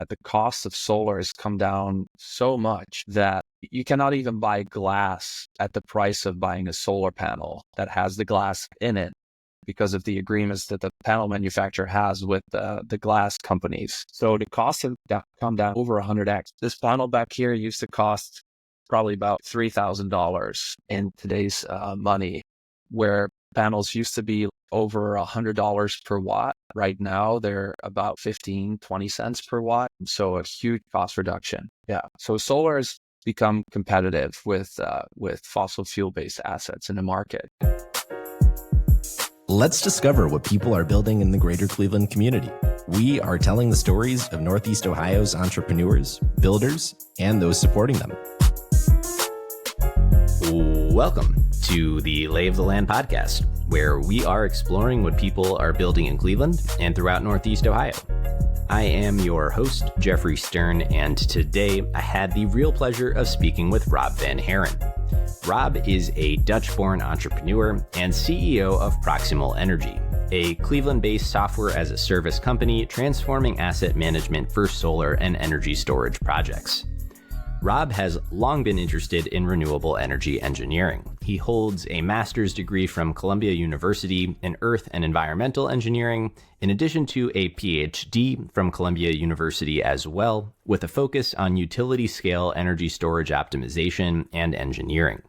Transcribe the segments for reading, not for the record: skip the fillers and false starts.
that the cost of solar has come down so much that you cannot even buy glass at the price of buying a solar panel that has the glass in it because of the agreements that the panel manufacturer has with the glass companies. So the costs have come down over 100x. This panel back here used to cost probably about $3,000 in today's money, where panels used to be over $100 per watt. Right now, they're about 20 cents per watt. So a huge cost reduction. Yeah. So solar has become competitive with fossil fuel-based assets in the market. Let's discover what people are building in the greater Cleveland community. We are telling the stories of Northeast Ohio's entrepreneurs, builders, and those supporting them. Welcome to the Lay of the Land podcast, where we are exploring what people are building in Cleveland and throughout Northeast Ohio. I am your host, Jeffrey Stern, and today I had the real pleasure of speaking with Rob van Haaren. Rob is a Dutch-born entrepreneur and CEO of Proximal Energy, a Cleveland-based software-as-a-service company transforming asset management for solar and energy storage projects. Rob has long been interested in renewable energy engineering. He holds a master's degree from Columbia University in earth and environmental engineering, in addition to a PhD from Columbia University as well, with a focus on utility-scale energy storage optimization and engineering.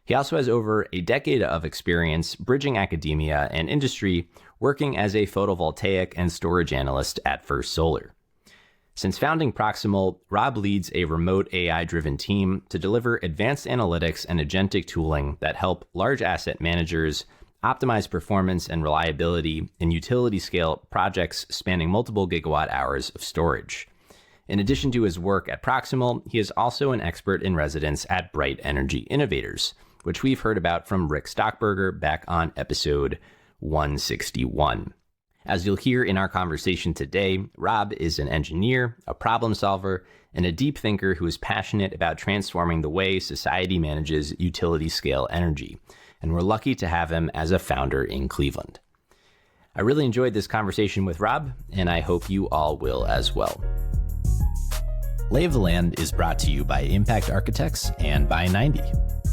He also has over a decade of experience bridging academia and industry, working as a photovoltaic and storage analyst at First Solar. Since founding Proximal, Rob leads a remote AI-driven team to deliver advanced analytics and agentic tooling that help large asset managers optimize performance and reliability in utility-scale projects spanning multiple gigawatt hours of storage. In addition to his work at Proximal, he is also an expert in residence at Bright Energy Innovators, which we've heard about from Rick Stockberger back on episode 161. As you'll hear in our conversation today, Rob is an engineer, a problem solver, and a deep thinker who is passionate about transforming the way society manages utility-scale energy, and we're lucky to have him as a founder in Cleveland. I really enjoyed this conversation with Rob, and I hope you all will as well. Lay of the Land is brought to you by Impact Architects and by 90.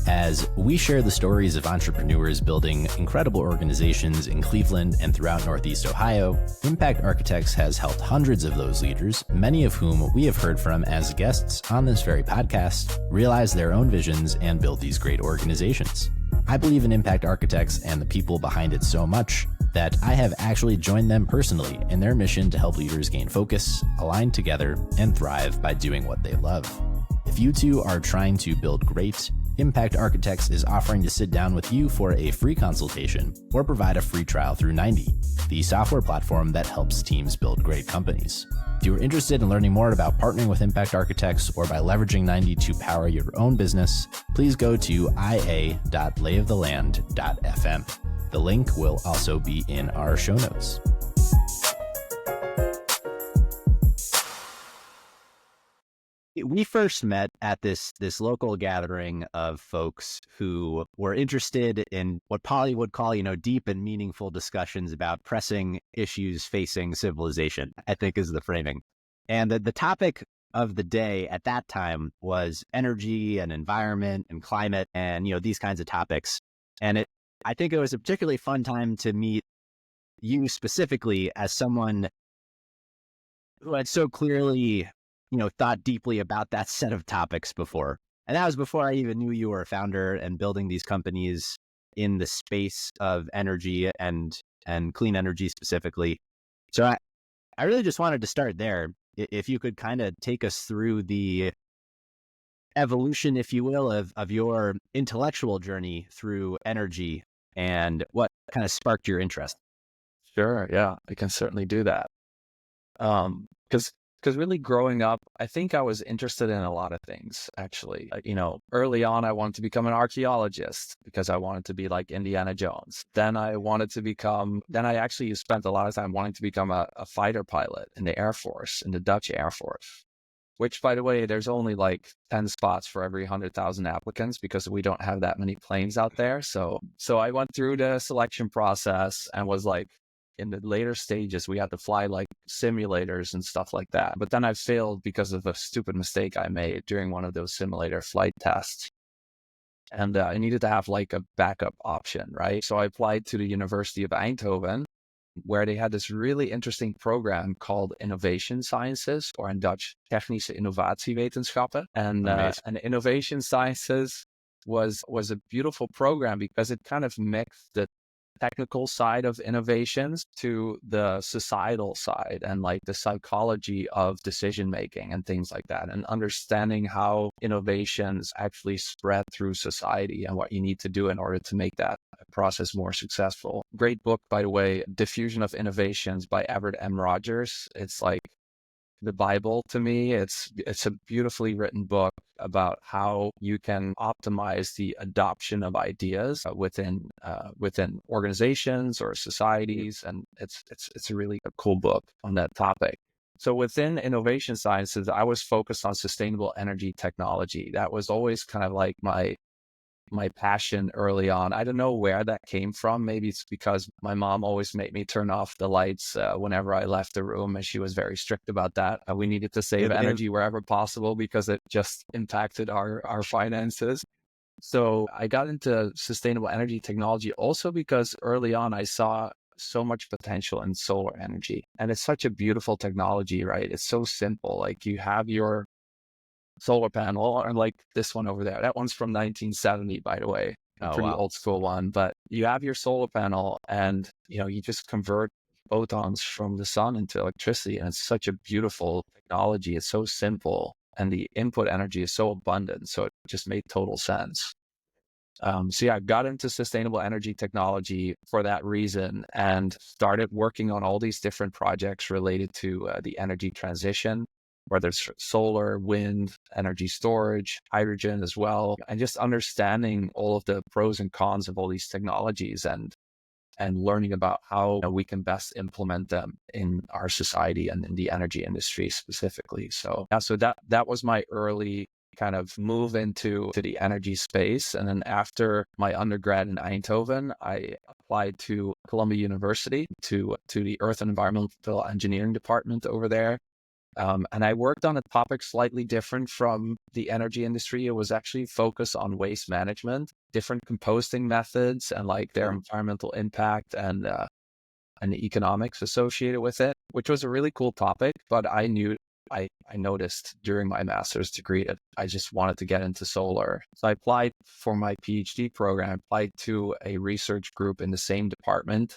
As we share the stories of entrepreneurs building incredible organizations in Cleveland and throughout Northeast Ohio, Impact Architects has helped hundreds of those leaders, many of whom we have heard from as guests on this very podcast, realize their own visions and build these great organizations. I believe in Impact Architects and the people behind it so much that I have actually joined them personally in their mission to help leaders gain focus, align together, and thrive by doing what they love. If you too are trying to build great, Impact Architects is offering to sit down with you for a free consultation or provide a free trial through 90, the software platform that helps teams build great companies. If you are interested in learning more about partnering with Impact Architects or by leveraging 90 to power your own business, please go to ia.layoftheland.fm. The link will also be in our show notes. We first met at this local gathering of folks who were interested in what Polly would call, deep and meaningful discussions about pressing issues facing civilization, I think is the framing. And the topic of the day at that time was energy and environment and climate and, these kinds of topics. And I think it was a particularly fun time to meet you specifically as someone who had so clearly thought deeply about that set of topics before. And that was before I even knew you were a founder and building these companies in the space of energy and clean energy specifically. So I really just wanted to start there. If you could kind of take us through the evolution, if you will, of your intellectual journey through energy and what kind of sparked your interest. Sure. Yeah, I can certainly do that. Because really growing up, I think I was interested in a lot of things, actually. Early on, I wanted to become an archaeologist because I wanted to be like Indiana Jones. Then I actually spent a lot of time wanting to become a fighter pilot in the Air Force, in the Dutch Air Force, which, by the way, there's only like 10 spots for every 100,000 applicants because we don't have that many planes out there. So I went through the selection process and was like, in the later stages, we had to fly like simulators and stuff like that. But then I failed because of a stupid mistake I made during one of those simulator flight tests. And I needed to have like a backup option, right? So I applied to the University of Eindhoven, where they had this really interesting program called Innovation Sciences, or in Dutch, Technische Innovatiewetenschappen. And Innovation Sciences was a beautiful program because it kind of mixed the technical side of innovations to the societal side and like the psychology of decision making and things like that, and understanding how innovations actually spread through society and what you need to do in order to make that process more successful. Great book, by the way, Diffusion of Innovations by Everett M. Rogers. It's like the Bible to me. It's a beautifully written book about how you can optimize the adoption of ideas within organizations or societies, and it's a really cool book on that topic. So within innovation sciences, I was focused on sustainable energy technology. That was always kind of like my passion early on. I don't know where that came from. Maybe it's because my mom always made me turn off the lights whenever I left the room, and she was very strict about that. We needed to save energy wherever possible because it just impacted our finances. So I got into sustainable energy technology also because early on I saw so much potential in solar energy. And it's such a beautiful technology, right? It's so simple. Like you have your solar panel, or like this one over there. That one's from 1970, by the way, a pretty old school one. But you have your solar panel, and you just convert photons from the sun into electricity, and it's such a beautiful technology. It's so simple, and the input energy is so abundant, so it just made total sense. So yeah, I got into sustainable energy technology for that reason and started working on all these different projects related to the energy transition, whether it's solar, wind, energy storage, hydrogen as well, and just understanding all of the pros and cons of all these technologies and learning about how we can best implement them in our society and in the energy industry specifically. So yeah, so that was my early kind of move into the energy space. And then after my undergrad in Eindhoven, I applied to Columbia University to the Earth and Environmental Engineering department over there. And I worked on a topic slightly different from the energy industry. It was actually focused on waste management, different composting methods, and like their environmental impact and the economics associated with it, which was a really cool topic. But I noticed during my master's degree that I just wanted to get into solar. So I applied for my PhD program, I applied to a research group in the same department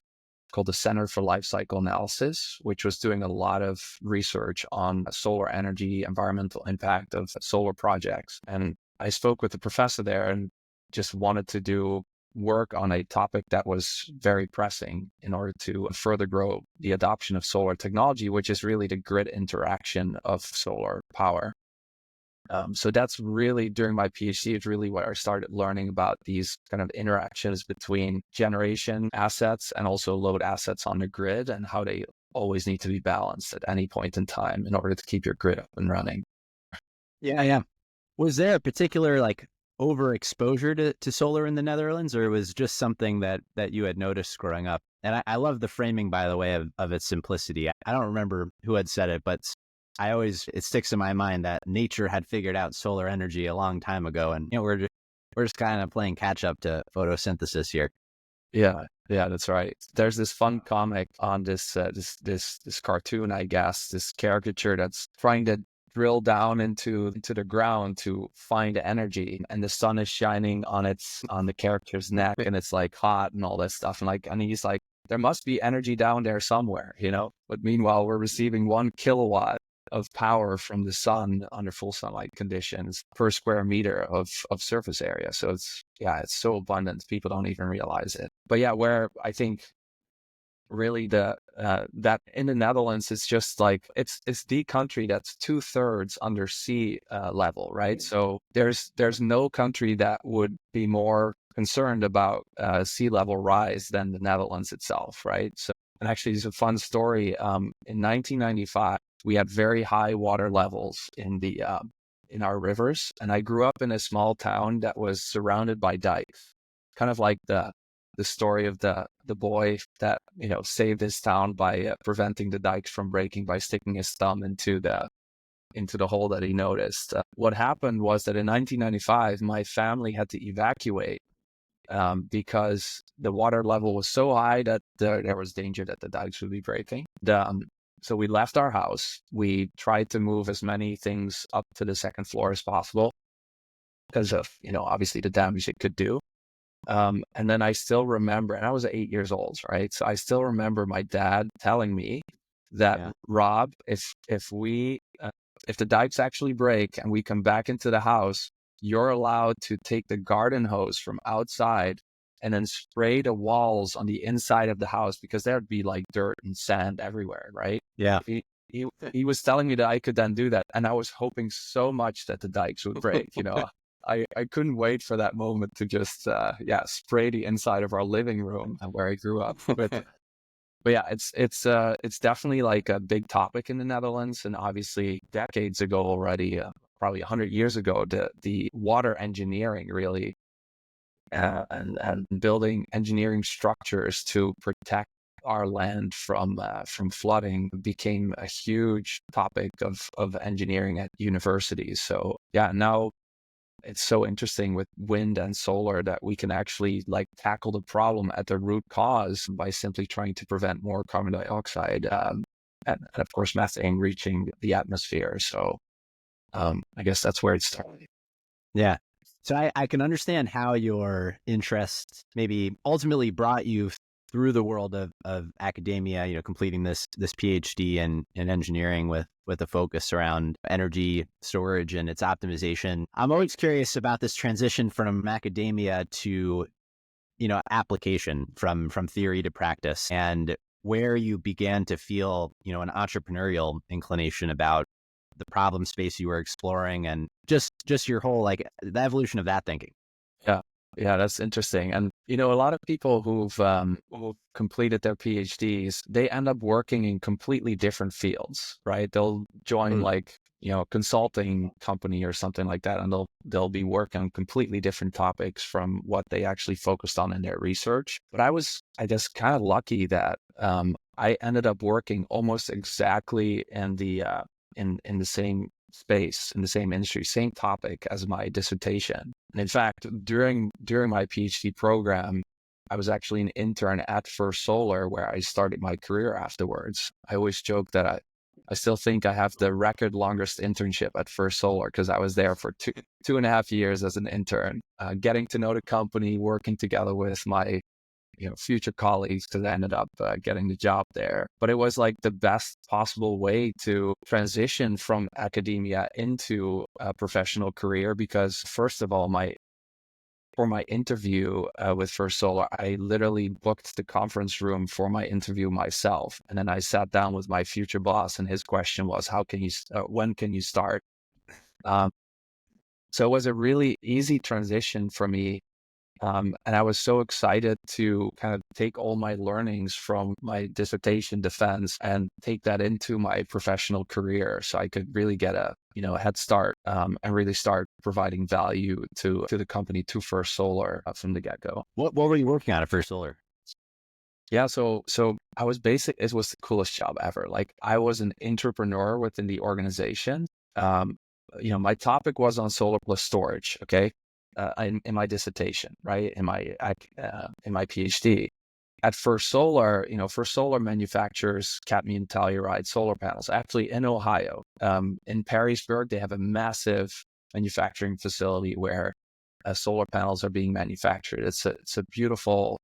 called the Center for Life Cycle Analysis, which was doing a lot of research on solar energy, environmental impact of solar projects. And I spoke with the professor there and just wanted to do work on a topic that was very pressing in order to further grow the adoption of solar technology, which is really the grid interaction of solar power. So that's really, during my PhD, it's really where I started learning about these kind of interactions between generation assets and also load assets on the grid, and how they always need to be balanced at any point in time in order to keep your grid up and running. Yeah. Was there a particular overexposure to solar in the Netherlands, or was just something that you had noticed growing up? And I love the framing, by the way, of its simplicity. I don't remember who had said it, but it sticks in my mind that nature had figured out solar energy a long time ago, and we're just kind of playing catch up to photosynthesis here. Yeah, that's right. There's this fun comic on this cartoon, I guess, this caricature that's trying to drill down into the ground to find energy, and the sun is shining on the character's neck, and it's like hot and all that stuff, and he's like, there must be energy down there somewhere, but meanwhile we're receiving 1 kilowatt of power from the sun under full sunlight conditions per square meter of surface area. So it's so abundant, people don't even realize it. But yeah, where I think really that in the Netherlands, it's just like it's the country that's 2/3 under sea level, right? So there's no country that would be more concerned about sea level rise than the Netherlands itself, right? So, and actually, it's a fun story. In 1995, we had very high water levels in our rivers, and I grew up in a small town that was surrounded by dikes, kind of like the the story of the boy that, saved his town by preventing the dikes from breaking by sticking his thumb into the hole that he noticed. What happened was that in 1995, my family had to evacuate because the water level was so high that there was danger that the dikes would be breaking. So we left our house. We tried to move as many things up to the second floor as possible because of, obviously the damage it could do. And then I still remember, and I was 8 years old, right? So I still remember my dad telling me that, Rob, if the dikes actually break and we come back into the house, you're allowed to take the garden hose from outside and then spray the walls on the inside of the house because there'd be like dirt and sand everywhere, right? Yeah. He was telling me that I could then do that. And I was hoping so much that the dikes would break, I couldn't wait for that moment to just, spray the inside of our living room where I grew up. But yeah, it's definitely like a big topic in the Netherlands, and obviously decades ago already, probably 100 years ago, the water engineering really, and building engineering structures to protect our land from flooding became a huge topic of engineering at universities. So yeah, now it's so interesting with wind and solar that we can actually like tackle the problem at the root cause by simply trying to prevent more carbon dioxide, and of course methane reaching the atmosphere. So I guess that's where it started. Yeah. So I can understand how your interest maybe ultimately brought you through the world of academia, completing this PhD in engineering with a focus around energy storage and its optimization. I'm always curious about this transition from academia to, application, from theory to practice, and where you began to feel, an entrepreneurial inclination about the problem space you were exploring, and just your whole, like, the evolution of that thinking. Yeah, that's interesting. And, a lot of people who've completed their PhDs, they end up working in completely different fields, right? They'll join like, consulting company or something like that, and they'll be working on completely different topics from what they actually focused on in their research. But I guess, kind of lucky that I ended up working almost exactly in the same space, in the same industry, same topic as my dissertation. And in fact, during my PhD program, I was actually an intern at First Solar, where I started my career afterwards. I always joke that I still think I have the record longest internship at First Solar because I was there for 2.5 years as an intern, getting to know the company, working together with my future colleagues, because I ended up getting the job there. But it was like the best possible way to transition from academia into a professional career, because first of all, for my interview with First Solar, I literally booked the conference room for my interview myself. And then I sat down with my future boss, and his question was, when can you start? So it was a really easy transition for me. And I was so excited to kind of take all my learnings from my dissertation defense and take that into my professional career, so I could really get a head start, and really start providing value to the company, to First Solar, from the get-go. What were you working on at First Solar? Yeah, so I was it was the coolest job ever. Like, I was an entrepreneur within the organization. My topic was on solar plus storage. Okay. In my dissertation, right? In my PhD. At First Solar, First Solar manufactures cadmium telluride solar panels, actually in Ohio. In Perrysburg, they have a massive manufacturing facility where solar panels are being manufactured. It's a beautiful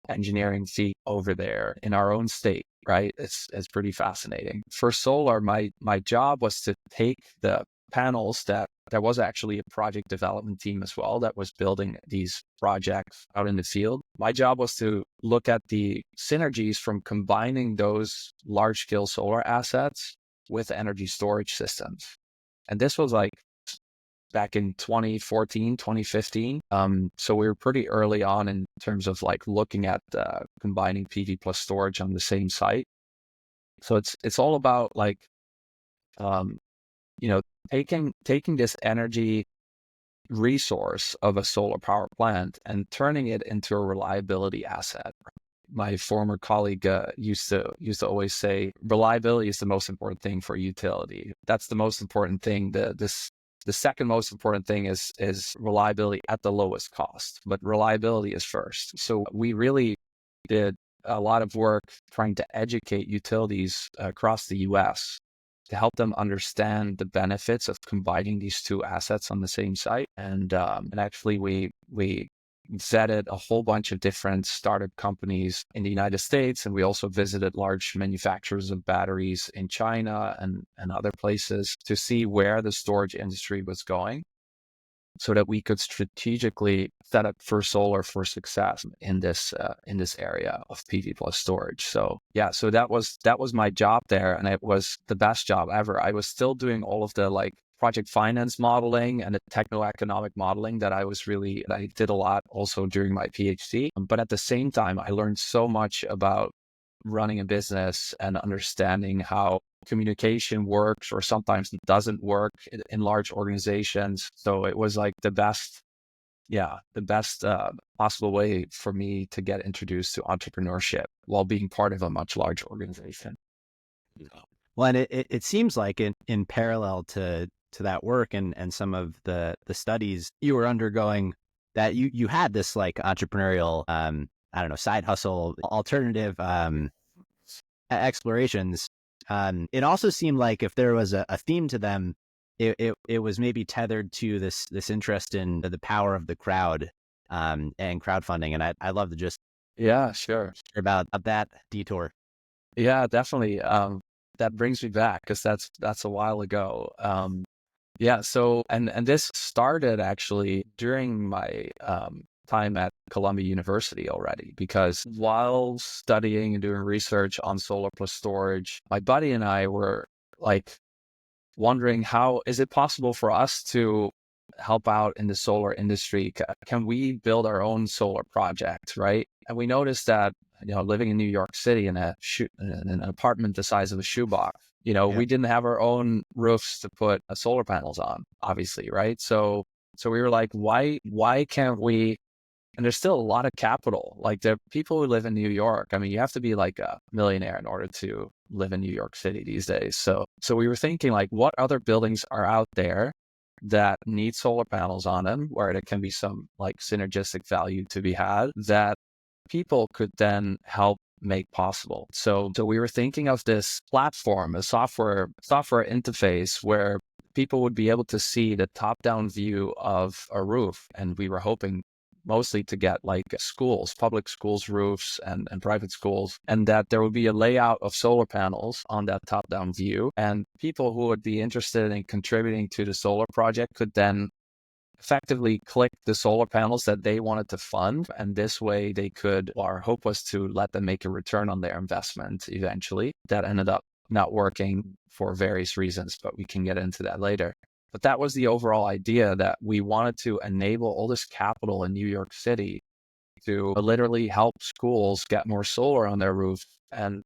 engineering feat over there in our own state, right? It's pretty fascinating. First Solar, my job was to take the panels that there was actually a project development team as well that was building these projects out in the field. My job was to look at the synergies from combining those large scale solar assets with energy storage systems. And this was like back in 2014, 2015. So we were pretty early on in terms of like looking at combining PV plus storage on the same site. So it's all about like, taking this energy resource of a solar power plant and turning it into a reliability asset. My former colleague used to always say, reliability is the most important thing for a utility. That's the most important thing. The second most important thing is reliability at the lowest cost, but reliability is first. So we really did a lot of work trying to educate utilities across the US to help them understand the benefits of combining these two assets on the same site. And actually we vetted a whole bunch of different startup companies in the United States. And we also visited large manufacturers of batteries in China and other places to see where the storage industry was going, so that we could strategically set up for solar for success in this area of PV plus storage. So yeah, so that was my job there, and it was the best job ever. I was still doing all of the project finance modeling and the techno-economic modeling that I did a lot also during my PhD. But at the same time, I learned so much about running a business and understanding how communication works or sometimes it doesn't work in large organizations. So it was like the best possible way for me to get introduced to entrepreneurship while being part of a much larger organization. Well, and it seems like in parallel to that work and some of the studies you were undergoing, that you had this entrepreneurial, I don't know, side hustle, alternative explorations. It also seemed like if there was a theme to them, it was maybe tethered to this interest in the power of the crowd and crowdfunding. And I'd love to just sure hear about that detour. Yeah, definitely. That brings me back because that's a while ago. So and this started actually during my time at Columbia University already, because while studying and doing research on solar plus storage, my buddy and I were wondering, how is it possible for us to help out in the solar industry? Can we build our own solar project, right? And we noticed that, living in New York City in an apartment the size of a shoebox, we didn't have our own roofs to put solar panels on, obviously, right? So we were like, why can't we? And there's still a lot of capital. There are people who live in New York. I mean, you have to be like a millionaire in order to live in New York City these days. So we were thinking, what other buildings are out there that need solar panels on them, where there can be some synergistic value to be had that people could then help make possible. So we were thinking of this platform, a software interface where people would be able to see the top-down view of a roof. And we were hoping mostly to get schools, public schools roofs and private schools, and that there would be a layout of solar panels on that top-down view. And people who would be interested in contributing to the solar project could then effectively click the solar panels that they wanted to fund. And this way our hope was to let them make a return on their investment eventually. That ended up not working for various reasons, but we can get into that later. But that was the overall idea, that we wanted to enable all this capital in New York City to literally help schools get more solar on their roofs and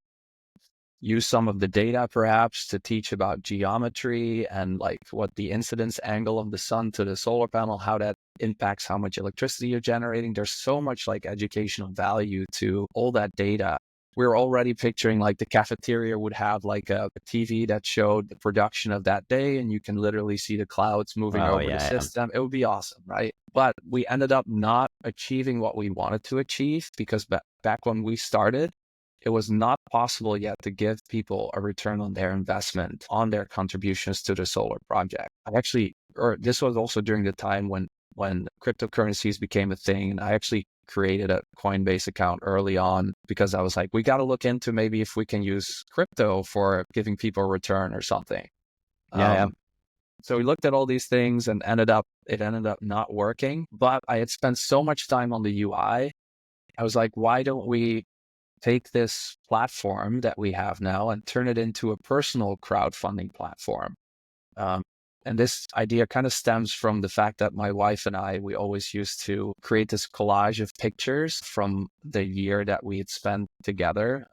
use some of the data perhaps to teach about geometry and what the incidence angle of the sun to the solar panel, how that impacts how much electricity you're generating. There's so much educational value to all that data. We're already picturing the cafeteria would have a TV that showed the production of that day, and you can literally see the clouds moving over the system. It would be awesome, right? But we ended up not achieving what we wanted to achieve, because back when we started, it was not possible yet to give people a return on their investment, on their contributions to the solar project. This was also during the time when cryptocurrencies became a thing. And I actually created a Coinbase account early on, because I was like, we got to look into maybe if we can use crypto for giving people a return or something. So we looked at all these things and it ended up not working. But I had spent so much time on the UI. I was like, why don't we take this platform that we have now and turn it into a personal crowdfunding platform? And this idea kind of stems from the fact that my wife and we always used to create this collage of pictures from the year that we had spent together,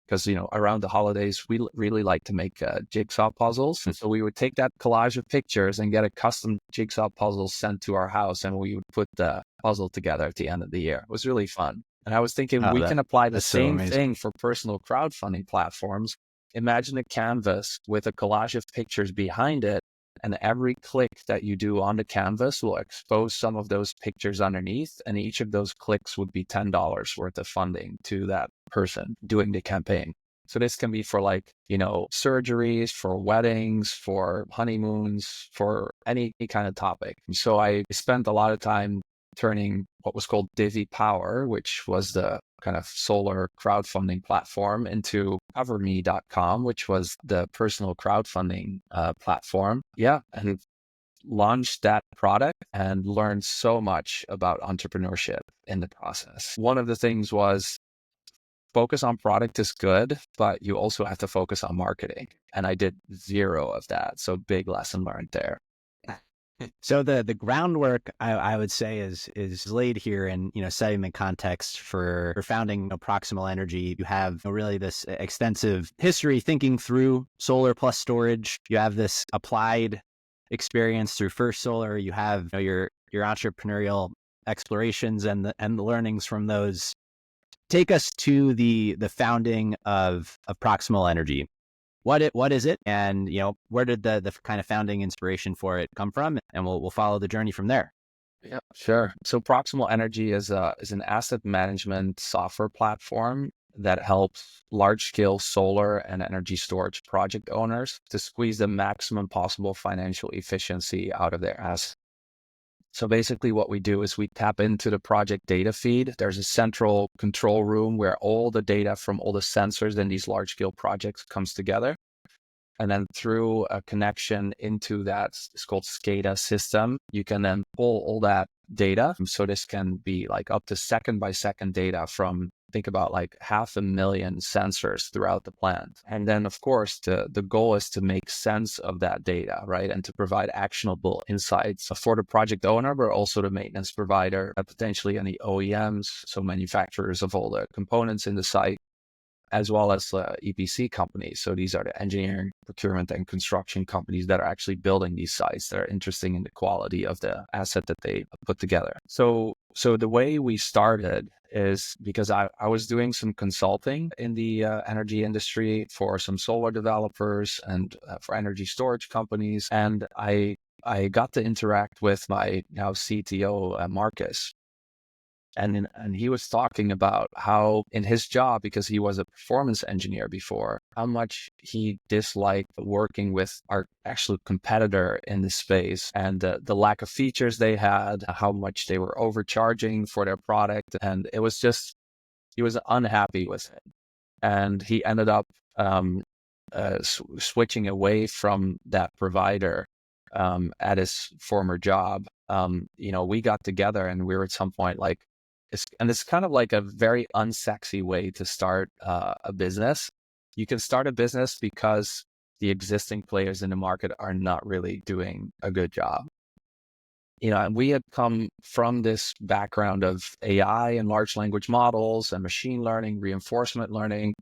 because, around the holidays, we really like to make jigsaw puzzles. And so we would take that collage of pictures and get a custom jigsaw puzzle sent to our house, and we would put the puzzle together at the end of the year. It was really fun. And I was thinking we can apply the same thing for personal crowdfunding platforms. Imagine a canvas with a collage of pictures behind it, and every click that you do on the canvas will expose some of those pictures underneath, and each of those clicks would be $10 worth of funding to that person doing the campaign. So this can be for surgeries, for weddings, for honeymoons, for any kind of topic. So I spent a lot of time turning what was called Divi Power, which was the kind of solar crowdfunding platform, into coverme.com, which was the personal crowdfunding platform. Yeah. And launched that product and learned so much about entrepreneurship in the process. One of the things was focus on product is good, but you also have to focus on marketing. And I did zero of that. So big lesson learned there. So the groundwork I would say is laid here in setting the context for founding Proximal Energy. You have really this extensive history thinking through solar plus storage. You have this applied experience through First Solar. You have your entrepreneurial explorations and the learnings from those. Take us to the founding of Proximal Energy. What is it, and where did the kind of founding inspiration for it come from? And we'll follow the journey from there. Yeah, sure. So Proximal Energy is an asset management software platform that helps large-scale solar and energy storage project owners to squeeze the maximum possible financial efficiency out of their assets. So basically what we do is we tap into the project data feed. There's a central control room where all the data from all the sensors in these large-scale projects comes together. And then through a connection into that, it's called SCADA system, you can then pull all that data. So this can be up to second by second data from, think about 500,000 sensors throughout the plant. And then, of course, the goal is to make sense of that data, right? And to provide actionable insights for the project owner, but also the maintenance provider, potentially any OEMs, so manufacturers of all the components in the site, as well as EPC companies. So these are the engineering, procurement, and construction companies that are actually building these sites that are interested in the quality of the asset that they put together. So the way we started is because I was doing some consulting in the energy industry for some solar developers and for energy storage companies. And I got to interact with my now CTO, Marcus. And he was talking about how in his job, because he was a performance engineer before, how much he disliked working with our actual competitor in the space and the lack of features they had, how much they were overcharging for their product. And it was just, he was unhappy with it. And he ended up switching away from that provider at his former job. We got together and we were at some point it's kind of like a very unsexy way to start a business. You can start a business because the existing players in the market are not really doing a good job. And we had come from this background of AI and large language models and machine learning, reinforcement learning.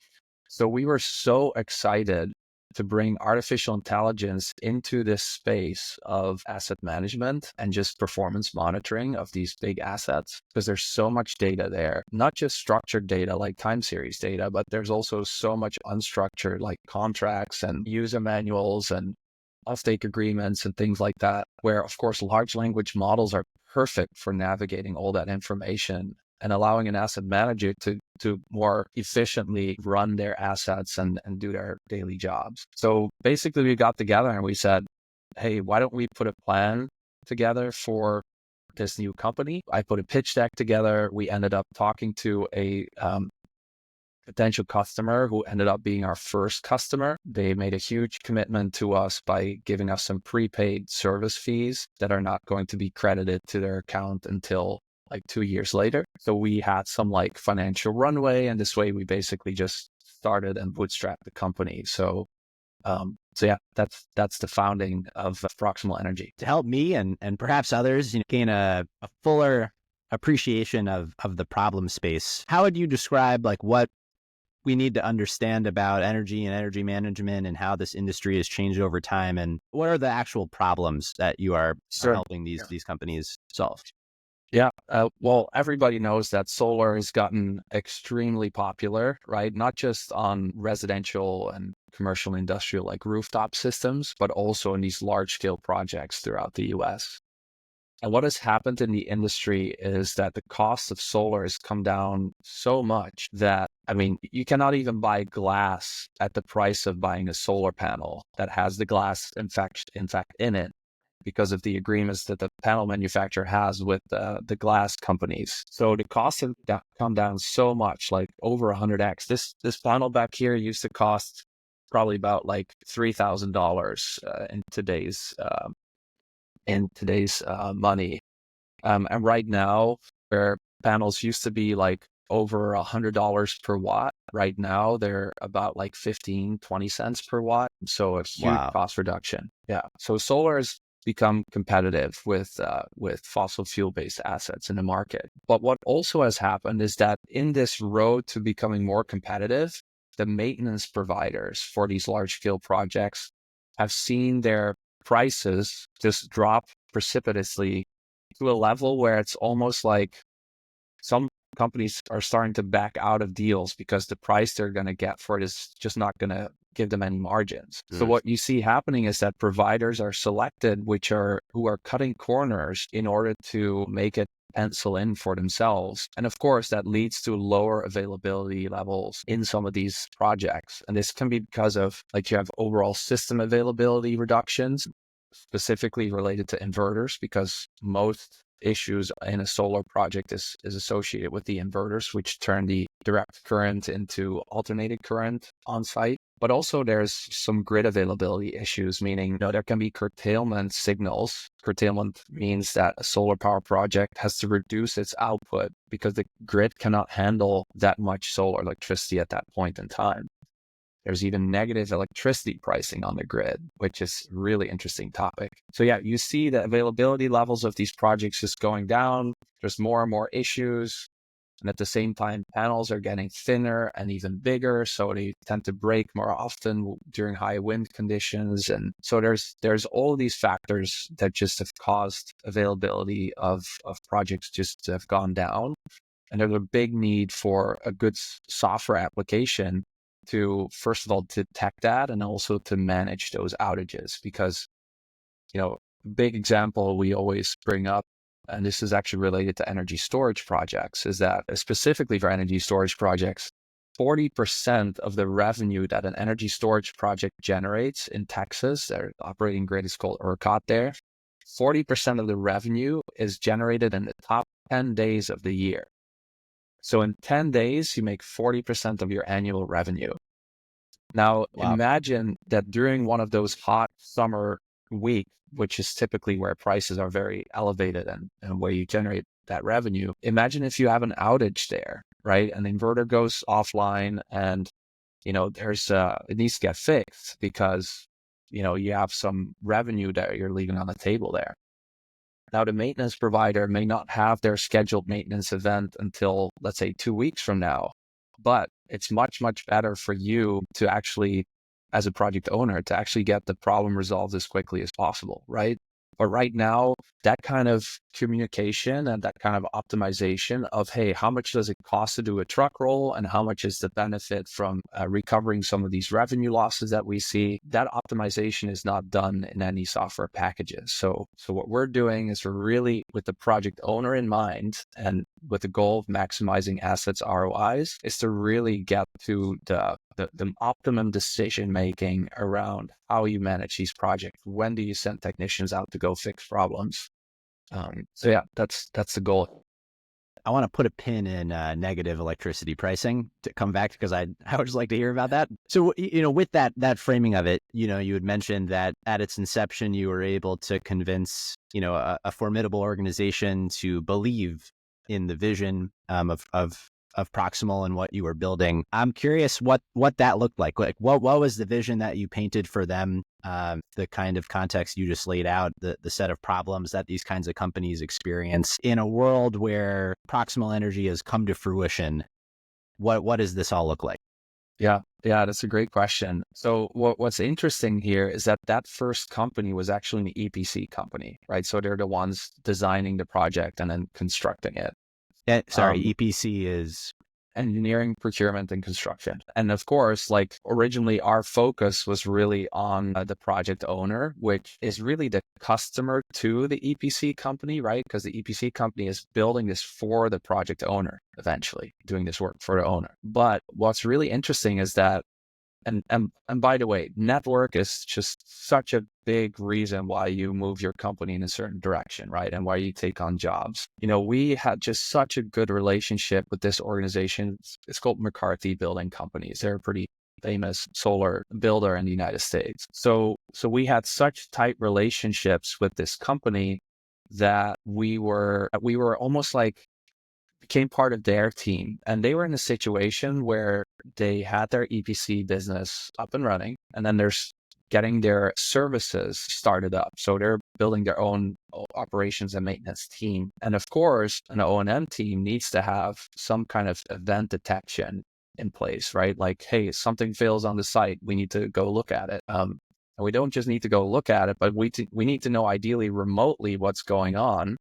So we were so excited to bring artificial intelligence into this space of asset management and just performance monitoring of these big assets, because there's so much data there, not just structured data like time series data, but there's also so much unstructured like contracts and user manuals and offtake agreements and things like that, where of course large language models are perfect for navigating all that information and allowing an asset manager to more efficiently run their assets and do their daily jobs. So basically we got together and we said, hey, why don't we put a plan together for this new company? I put a pitch deck together. We ended up talking to a potential customer who ended up being our first customer. They made a huge commitment to us by giving us some prepaid service fees that are not going to be credited to their account until 2 years later. So we had some financial runway, and this way we basically just started and bootstrapped the company. So yeah, that's the founding of Proximal Energy. To help me and perhaps others gain a fuller appreciation of the problem space, how would you describe what we need to understand about energy and energy management and how this industry has changed over time? And what are the actual problems that you are Sure. helping these companies solve? Yeah. Well, everybody knows that solar has gotten extremely popular, right? Not just on residential and commercial industrial like rooftop systems, but also in these large scale projects throughout the US. And what has happened in the industry is that the cost of solar has come down so much that, I mean, you cannot even buy glass at the price of buying a solar panel that has the glass, in fact, in it, because of the agreements that the panel manufacturer has with the glass companies. So the costs have come down so much, like over 100x. This panel back here used to cost probably about like $3,000 in today's money. And right now, where panels used to be like over $100 per watt, right now they're about like 15, 20 cents per watt. So a huge Wow. cost reduction. Yeah. So solar has become competitive with fossil fuel based assets in the market. But what also has happened is that in this road to becoming more competitive, the maintenance providers for these large scale projects have seen their prices just drop precipitously to a level where it's almost like some companies are starting to back out of deals because the price they're going to get for it is just not going to give them any margins. So what you see happening is that providers are selected, who are cutting corners in order to make it pencil in for themselves. And of course, that leads to lower availability levels in some of these projects. And this can be because of like you have overall system availability reductions, specifically related to inverters, because most issues in a solar project is associated with the inverters, which turn the direct current into alternating current on site. But also there's some grid availability issues, meaning there can be curtailment signals. Curtailment means that a solar power project has to reduce its output because the grid cannot handle that much solar electricity at that point in time. There's even negative electricity pricing on the grid, which is a really interesting topic. So yeah, you see the availability levels of these projects just going down. There's more and more issues. And at the same time, panels are getting thinner and even bigger. So they tend to break more often during high wind conditions. And so there's all these factors that just have caused availability of projects just to have gone down. And there's a big need for a good software application to, first of all, detect that and also to manage those outages. Because, big example we always bring up, and this is actually related to energy storage projects, is that specifically for energy storage projects, 40% of the revenue that an energy storage project generates in Texas, their operating grid is called ERCOT there, 40% of the revenue is generated in the top 10 days of the year. So in 10 days, you make 40% of your annual revenue. Now, imagine that during one of those hot summer weeks, which is typically where prices are very elevated and where you generate that revenue. Imagine if you have an outage there, right? An inverter goes offline and, it needs to get fixed because, you have some revenue that you're leaving on the table there. Now, the maintenance provider may not have their scheduled maintenance event until, let's say, 2 weeks from now, but it's much, much better for you to actually, as a project owner, to actually get the problem resolved as quickly as possible, right? But right now, that kind of communication and that kind of optimization of, hey, how much does it cost to do a truck roll and how much is the benefit from recovering some of these revenue losses that we see, that optimization is not done in any software packages. So what we're doing is we're really, with the project owner in mind and with the goal of maximizing assets ROIs, is to really get to the optimum decision making around how you manage these projects. When do you send technicians out to go fix problems? So yeah, that's the goal. I want to put a pin in negative electricity pricing to come back because I would just like to hear about that. So, with that framing of it, you had mentioned that at its inception, you were able to convince, a formidable organization to believe in the vision of Proximal and what you were building. I'm curious what that looked like. Like what was the vision that you painted for them? The kind of context you just laid out, the set of problems that these kinds of companies experience in a world where Proximal Energy has come to fruition. What does this all look like? Yeah, that's a great question. So what's interesting here is that that first company was actually an EPC company, right? So they're the ones designing the project and then constructing it. Sorry, Um, EPC is Engineering, procurement, and construction. And of course, like originally our focus was really on the project owner, which is really the customer to the EPC company, right? Because the EPC company is building this for the project owner, eventually doing this work for the owner. But what's really interesting is that and by the way, network is just such a big reason why you move your company in a certain direction, right? And why you take on jobs. We had just such a good relationship with this organization. It's called McCarthy Building Companies. They're a pretty famous solar builder in the United States. So we had such tight relationships with this company that we were almost like became part of their team. And they were in a situation where they had their EPC business up and running, and then they're getting their services started up. So they're building their own operations and maintenance team. And of course, an O&M team needs to have some kind of event detection in place, right? Like, hey, something fails on the site, we need to go look at it. And we don't just need to go look at it, but we need to know ideally remotely what's going on,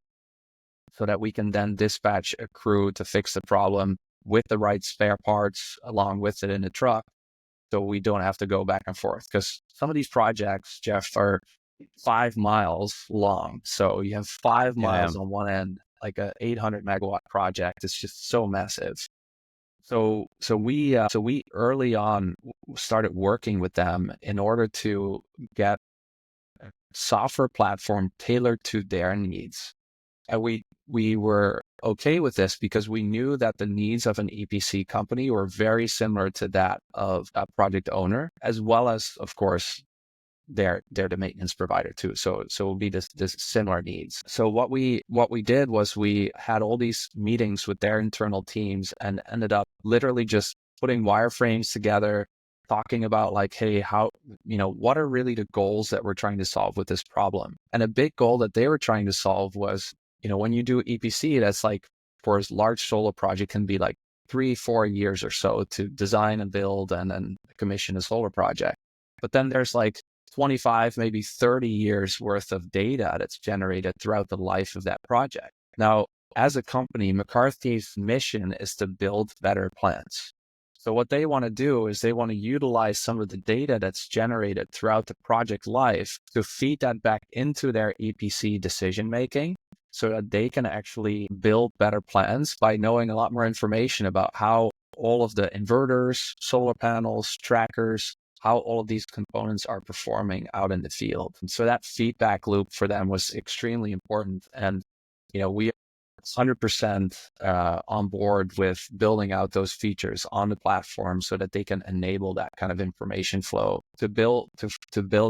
so that we can then dispatch a crew to fix the problem with the right spare parts along with it in the truck. So we don't have to go back and forth, because some of these projects, Jeff, are 5 miles long. So you have 5 miles on one end, like a 800 megawatt project. It's just so massive. So we early on started working with them in order to get a software platform tailored to their needs. And we were okay with this because we knew that the needs of an EPC company were very similar to that of a project owner, as well as, of course, they're the maintenance provider too. So it will be this similar needs. So what we did was we had all these meetings with their internal teams and ended up literally just putting wireframes together, talking about like, hey, how, what are really the goals that we're trying to solve with this problem? And a big goal that they were trying to solve was, when you do EPC, that's like, for a large solar project, can be like 3-4 years or so to design and build and then commission a solar project. But then there's like 25, maybe 30 years worth of data that's generated throughout the life of that project. Now, as a company, McCarthy's mission is to build better plants. So what they want to do is they want to utilize some of the data that's generated throughout the project life to feed that back into their EPC decision making, so that they can actually build better plans by knowing a lot more information about how all of the inverters, solar panels, trackers, how all of these components are performing out in the field. And so that feedback loop for them was extremely important. And, we are 100% on board with building out those features on the platform so that they can enable that kind of information flow to build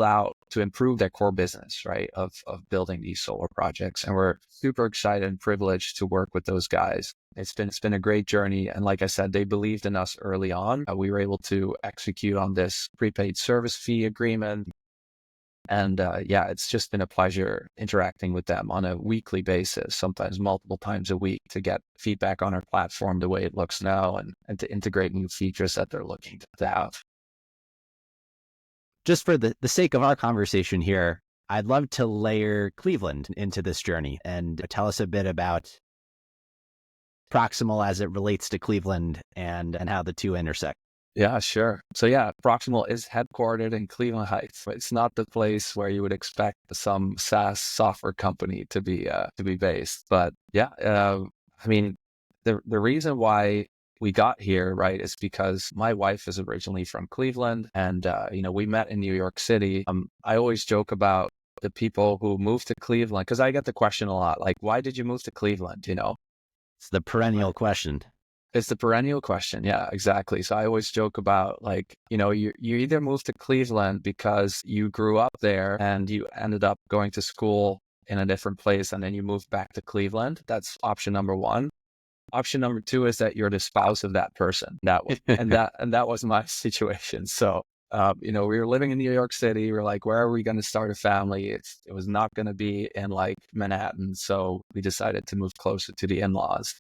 out, to improve their core business, right, of building these solar projects. And we're super excited and privileged to work with those guys. It's been a great journey. And like I said, they believed in us early on. We were able to execute on this prepaid service fee agreement. And it's just been a pleasure interacting with them on a weekly basis, sometimes multiple times a week, to get feedback on our platform the way it looks now, and to integrate new features that they're looking to have. Just for the sake of our conversation here, I'd love to layer Cleveland into this journey and tell us a bit about Proximal as it relates to Cleveland and how the two intersect. Yeah, sure. So Proximal is headquartered in Cleveland Heights. It's not the place where you would expect some SaaS software company to be based. But I mean, the reason why we got here, right, is because my wife is originally from Cleveland, and we met in New York City. I always joke about the people who moved to Cleveland, because I get the question a lot, like, why did you move to Cleveland? It's the perennial question. It's the perennial question. Yeah, exactly. So I always joke about, like, you either moved to Cleveland because you grew up there and you ended up going to school in a different place and then you moved back to Cleveland. That's option number one. Option number two is that you're the spouse of that person. That was my situation. So, we were living in New York City. We were like, where are we going to start a family? It was not going to be in like Manhattan. So we decided to move closer to the in-laws.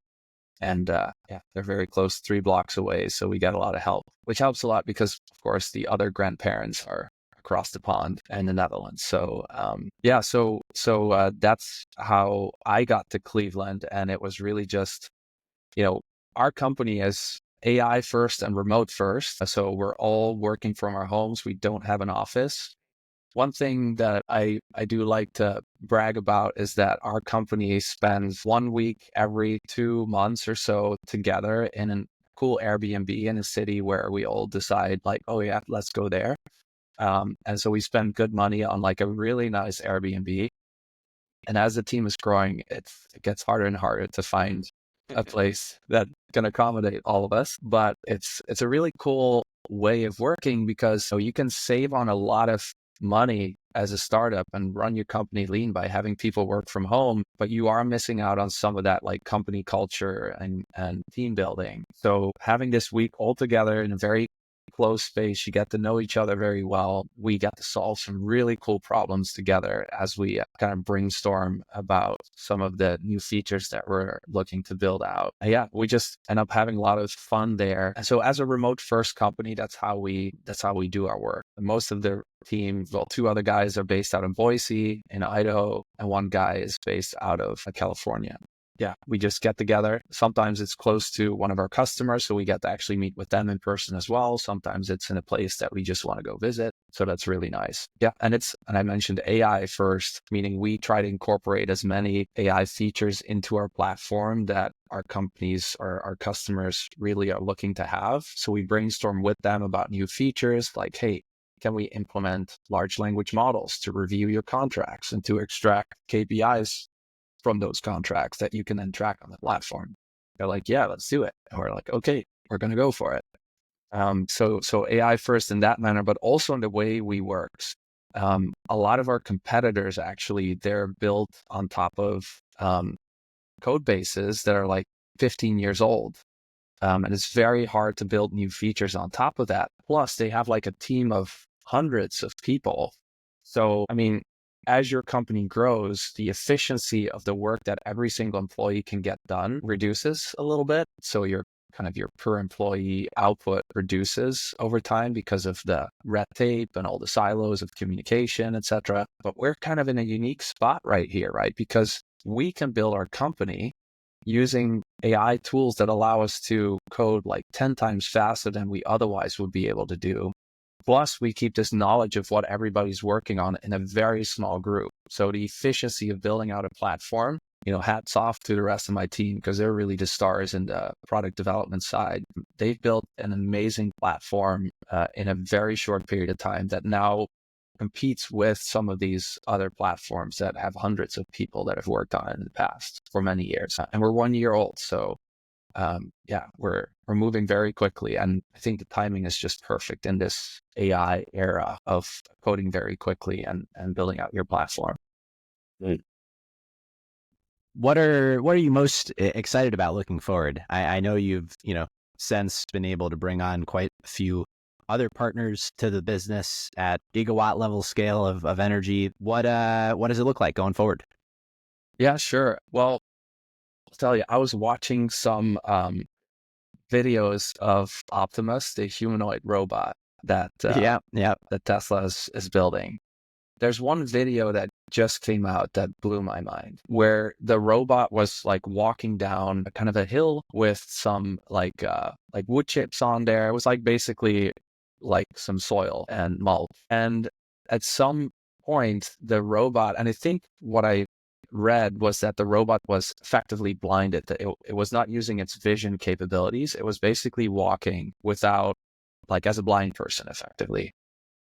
And yeah, they're very close, 3 blocks away. So we get a lot of help, which helps a lot because, of course, the other grandparents are across the pond in the Netherlands. So yeah, so that's how I got to Cleveland. And it was really just, our company is AI first and remote first. So we're all working from our homes. We don't have an office. One thing that I do like to brag about is that our company spends 1 week every 2 months or so together in a cool Airbnb in a city where we all decide like, oh yeah, let's go there. And so we spend good money on like a really nice Airbnb. And as the team is growing, it gets harder and harder to find a place that can accommodate all of us. But it's a really cool way of working because so you can save on a lot of money as a startup and run your company lean by having people work from home, but you are missing out on some of that like company culture and team building. So having this week all together in a very close space, you get to know each other very well. We get to solve some really cool problems together as we kind of brainstorm about some of the new features that we're looking to build out. Yeah, we just end up having a lot of fun there. And so as a remote first company, that's how we do our work. Most of the team, well, 2 other guys are based out of Boise in Idaho, and 1 guy is based out of California. Yeah, we just get together. Sometimes it's close to one of our customers, so we get to actually meet with them in person as well. Sometimes it's in a place that we just want to go visit. So that's really nice. Yeah, and I mentioned AI first, meaning we try to incorporate as many AI features into our platform that our companies or our customers really are looking to have. So we brainstorm with them about new features like, hey, can we implement large language models to review your contracts and to extract KPIs from those contracts that you can then track on the platform? They're like, yeah, let's do it. And we're like, okay, we're going to go for it. So AI first in that manner, but also in the way we work. A lot of our competitors, actually, they're built on top of code bases that are like 15 years old. And it's very hard to build new features on top of that. Plus, they have like a team of hundreds of people. So, I mean, as your company grows, the efficiency of the work that every single employee can get done reduces a little bit. So your per employee output reduces over time because of the red tape and all the silos of communication, et cetera. But we're kind of in a unique spot right here, right? Because we can build our company using AI tools that allow us to code like 10 times faster than we otherwise would be able to do. Plus, we keep this knowledge of what everybody's working on in a very small group. So the efficiency of building out a platform, hats off to the rest of my team because they're really the stars in the product development side. They've built an amazing platform in a very short period of time that now competes with some of these other platforms that have hundreds of people that have worked on it in the past for many years. And we're 1 year old. So yeah, we're moving very quickly. And I think the timing is just perfect in this AI era of coding very quickly and building out your platform. What are you most excited about looking forward? I know you've, since been able to bring on quite a few other partners to the business at gigawatt level scale of energy. What does it look like going forward? Yeah, sure. Well, I'll tell you, I was watching some videos of Optimus, the humanoid robot that that Tesla is building. There's one video that just came out that blew my mind, where the robot was like walking down kind of a hill with some like wood chips on there. It was like basically like some soil and mulch. And at some point, the robot, and I think what I read was that the robot was effectively blinded, that it was not using its vision capabilities. It was basically walking without, like as a blind person, effectively.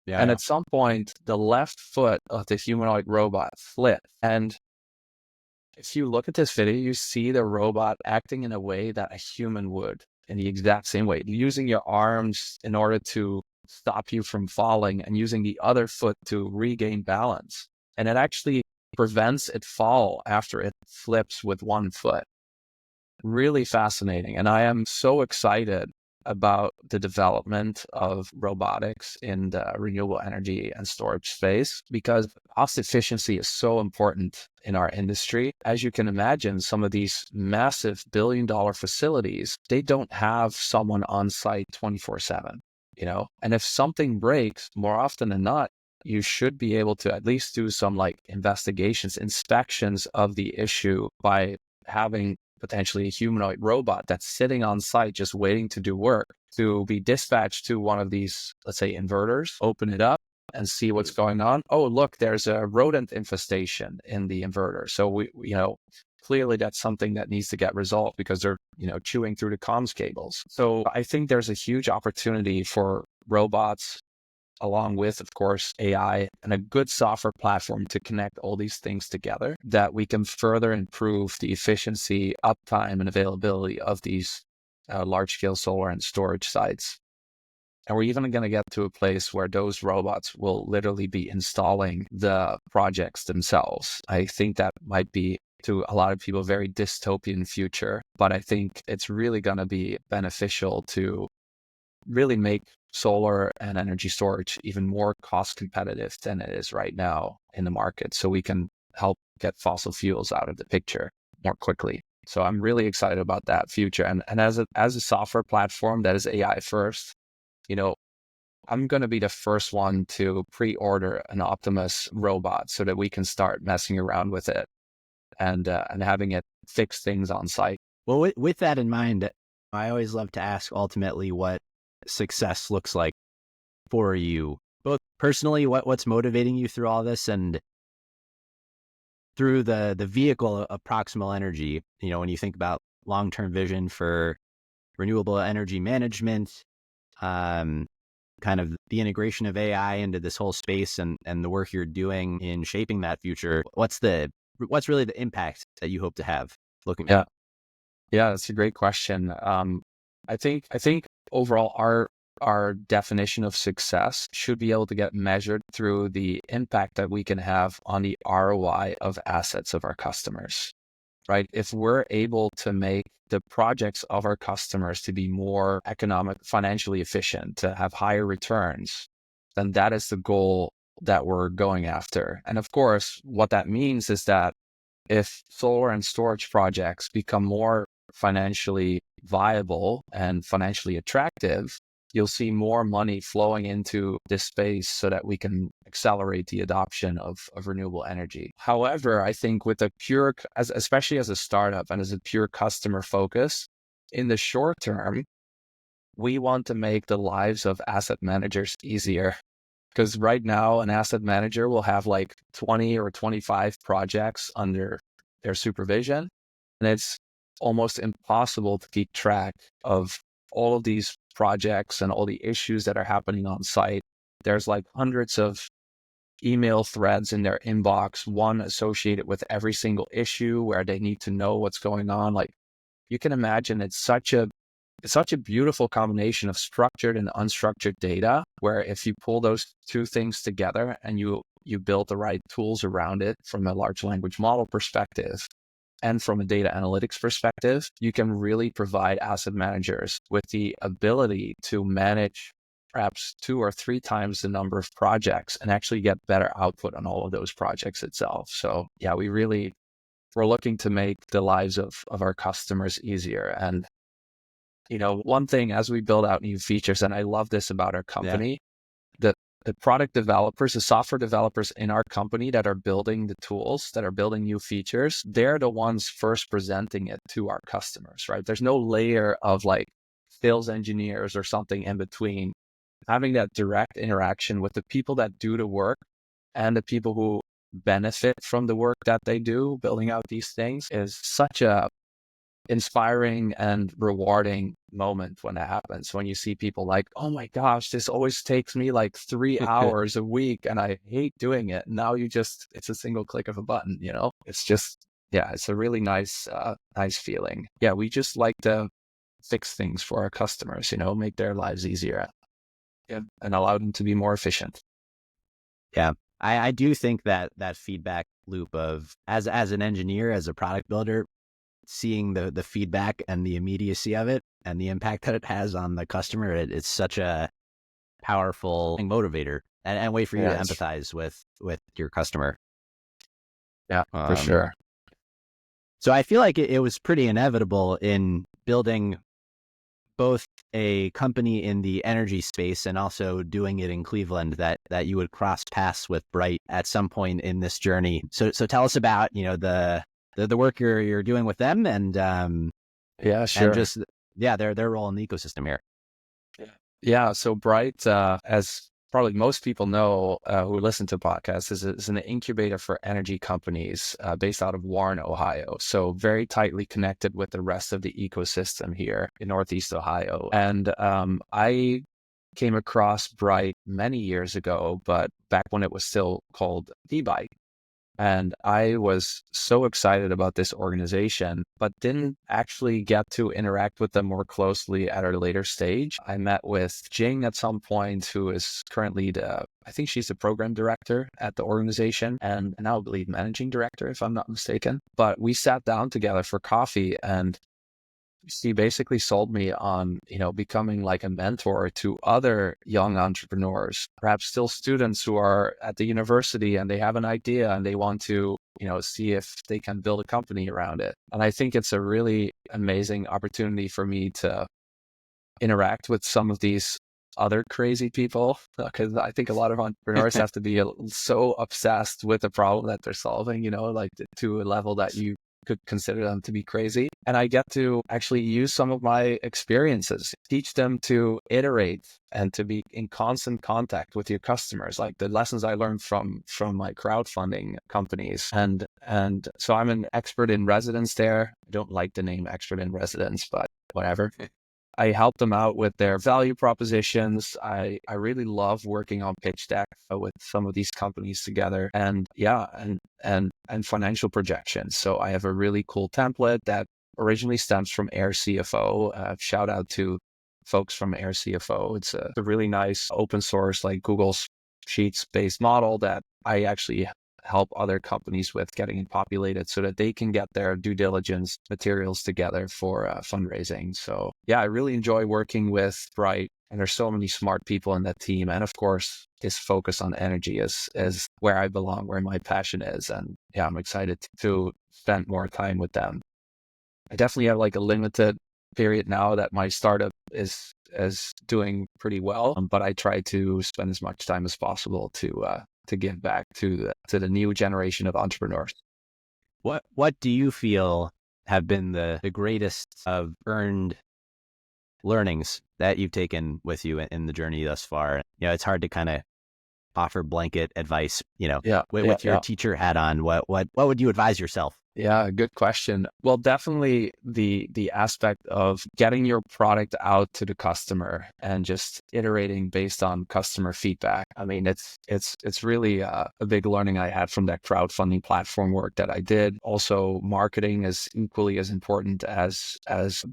And at some point, the left foot of the humanoid robot flipped. And if you look at this video, you see the robot acting in a way that a human would, in the exact same way, using your arms in order to stop you from falling and using the other foot to regain balance. And it actually prevents it fall after it flips with one foot. Really fascinating. And I am so excited about the development of robotics in the renewable energy and storage space because cost efficiency is so important in our industry. As you can imagine, some of these massive billion-dollar facilities, they don't have someone on site 24/7, and if something breaks, more often than not, you should be able to at least do some like investigations, inspections of the issue by having potentially a humanoid robot that's sitting on site just waiting to do work to be dispatched to one of these, let's say, inverters, open it up and see what's going on. Oh, look, there's a rodent infestation in the inverter. So we clearly that's something that needs to get resolved because they're, chewing through the comms cables. So I think there's a huge opportunity for robots along with, of course, AI and a good software platform to connect all these things together that we can further improve the efficiency, uptime, and availability of these large-scale solar and storage sites. And we're even going to get to a place where those robots will literally be installing the projects themselves. I think that might be, to a lot of people, a very dystopian future, but I think it's really going to be beneficial to really make solar and energy storage even more cost competitive than it is right now in the market, so we can help get fossil fuels out of the picture more quickly. So I'm really excited about that future. And as a software platform that is AI first, I'm going to be the first one to pre-order an Optimus robot so that we can start messing around with it and having it fix things on site. Well, with that in mind, I always love to ask ultimately what success looks like for you, both personally, what's motivating you through all this, and through the vehicle of Proximal Energy. When you think about long-term vision for renewable energy management, kind of the integration of AI into this whole space and the work you're doing in shaping that future, what's really the impact that you hope to have looking back? Yeah, that's a great question. I think overall our definition of success should be able to get measured through the impact that we can have on the ROI of assets of our customers, right? If we're able to make the projects of our customers to be more economic, financially efficient, to have higher returns, then that is the goal that we're going after. And of course, what that means is that if solar and storage projects become more financially viable and financially attractive, you'll see more money flowing into this space so that we can accelerate the adoption of renewable energy. However, I think with especially as a startup and as a pure customer focus, in the short term, we want to make the lives of asset managers easier. Because right now, an asset manager will have like 20 or 25 projects under their supervision, and it's almost impossible to keep track of all of these projects and all the issues that are happening on site. There's like hundreds of email threads in their inbox, one associated with every single issue where they need to know what's going on. Like, you can imagine, it's such a beautiful combination of structured and unstructured data, where if you pull those two things together and you build the right tools around it from a large language model perspective and from a data analytics perspective, you can really provide asset managers with the ability to manage perhaps 2 or 3 times the number of projects and actually get better output on all of those projects itself. So yeah, we're looking to make the lives of our customers easier. And one thing as we build out new features, and I love this about our company, the product developers, the software developers in our company that are building the tools, that are building new features, they're the ones first presenting it to our customers, right? There's no layer of like sales engineers or something in between. Having that direct interaction with the people that do the work and the people who benefit from the work that they do, building out these things, is such a inspiring and rewarding moment when that happens. When you see people like, oh my gosh, this always takes me like 3 hours a week and I hate doing it. Now it's a single click of a button, It's just, yeah, it's a really nice feeling. Yeah, we just like to fix things for our customers, make their lives easier, and allow them to be more efficient. Yeah. I do think that feedback loop of as an engineer, as a product builder, seeing the feedback and the immediacy of it and the impact that it has on the customer, it's such a powerful motivator and way for you to Yeah, empathize with your customer. yeah, for sure. So I feel like it was pretty inevitable in building both a company in the energy space and also doing it in Cleveland that you would cross paths with Bright at some point in this journey. So tell us about, the work you're doing with them and Yeah, and sure. just their role in the ecosystem here. Yeah, so Bright, as probably most people know who listen to podcasts, is an incubator for energy companies based out of Warren, Ohio. So very tightly connected with the rest of the ecosystem here in Northeast Ohio. And I came across Bright many years ago, but back when it was still called D-Bike. And I was so excited about this organization, but didn't actually get to interact with them more closely at a later stage. I met with Jing at some point, who is currently I think she's the program director at the organization and now I believe managing director, if I'm not mistaken. But we sat down together for coffee and she basically sold me on, becoming like a mentor to other young entrepreneurs, perhaps still students who are at the university and they have an idea and they want to, see if they can build a company around it. And I think it's a really amazing opportunity for me to interact with some of these other crazy people, because I think a lot of entrepreneurs have to be so obsessed with the problem that they're solving, like to a level that you could consider them to be crazy. And I get to actually use some of my experiences, teach them to iterate and to be in constant contact with your customers, like the lessons I learned from my crowdfunding companies. And so I'm an expert in residence there. I don't like the name expert in residence, but whatever. I help them out with their value propositions. I really love working on pitch deck with some of these companies together, and financial projections. So I have a really cool template that originally stems from Air CFO. Shout out to folks from Air CFO. It's a really nice open source, like Google Sheets based model that I actually help other companies with getting it populated so that they can get their due diligence materials together for fundraising. So yeah, I really enjoy working with Bright, and there's so many smart people in that team. And of course, this focus on energy is where I belong, where my passion is. And yeah, I'm excited to spend more time with them. I definitely have like a limited period now that my startup is doing pretty well, but I try to spend as much time as possible to give back to the new generation of entrepreneurs. What do you feel have been the greatest of earned learnings that you've taken with you in the journey thus far? It's hard to kind of offer blanket advice, with your teacher hat on. What would you advise yourself? Yeah, good question. Well, definitely the aspect of getting your product out to the customer and just iterating based on customer feedback. I mean, it's really a big learning I had from that crowdfunding platform work that I did. Also, marketing is equally as important as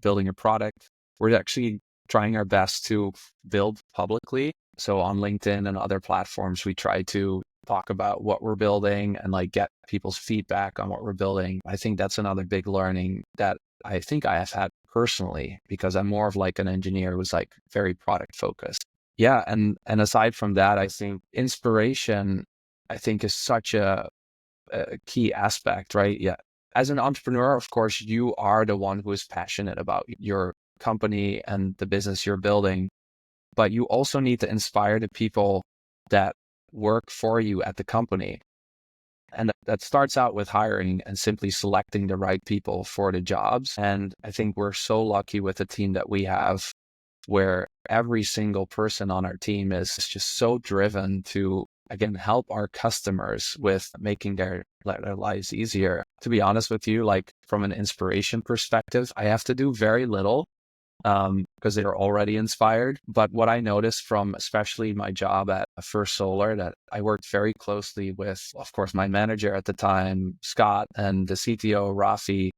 building a product. We're actually trying our best to build publicly. So on LinkedIn and other platforms, we try to talk about what we're building and like get people's feedback on what we're building. I think that's another big learning that I think I have had personally, because I'm more of like an engineer who's like very product focused. Yeah. And aside from that, I think inspiration, I think, is such a key aspect, right? Yeah. As an entrepreneur, of course, you are the one who is passionate about your company and the business you're building, but you also need to inspire the people that work for you at the company. And that starts out with hiring and simply selecting the right people for the jobs. And I think we're so lucky with the team that we have, where every single person on our team is just so driven to, again, help our customers with making their lives easier. To be honest with you, like from an inspiration perspective, I have to do very little because they're already inspired. But what I noticed from especially my job at First Solar, that I worked very closely with, of course, my manager at the time, Scott, and the CTO, Rafi,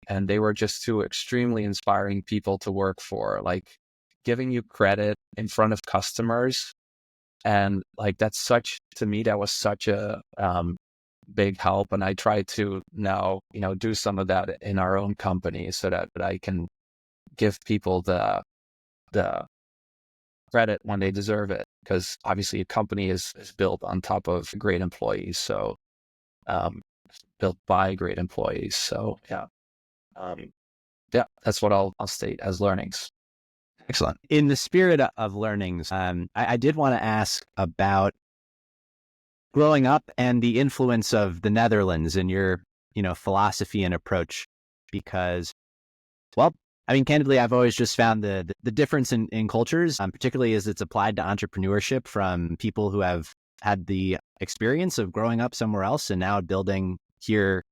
and they were just two extremely inspiring people to work for, like giving you credit in front of customers. And like, to me, that was such a big help. And I try to now, do some of that in our own company so that I can give people the credit when they deserve it. Because obviously a company is built on top of great employees. So built by great employees. So that's what I'll state as learnings. Excellent. In the spirit of learnings, I did want to ask about growing up and the influence of the Netherlands in your, philosophy and approach, because, well, I mean, candidly, I've always just found the difference in cultures, particularly as it's applied to entrepreneurship from people who have had the experience of growing up somewhere else and now building here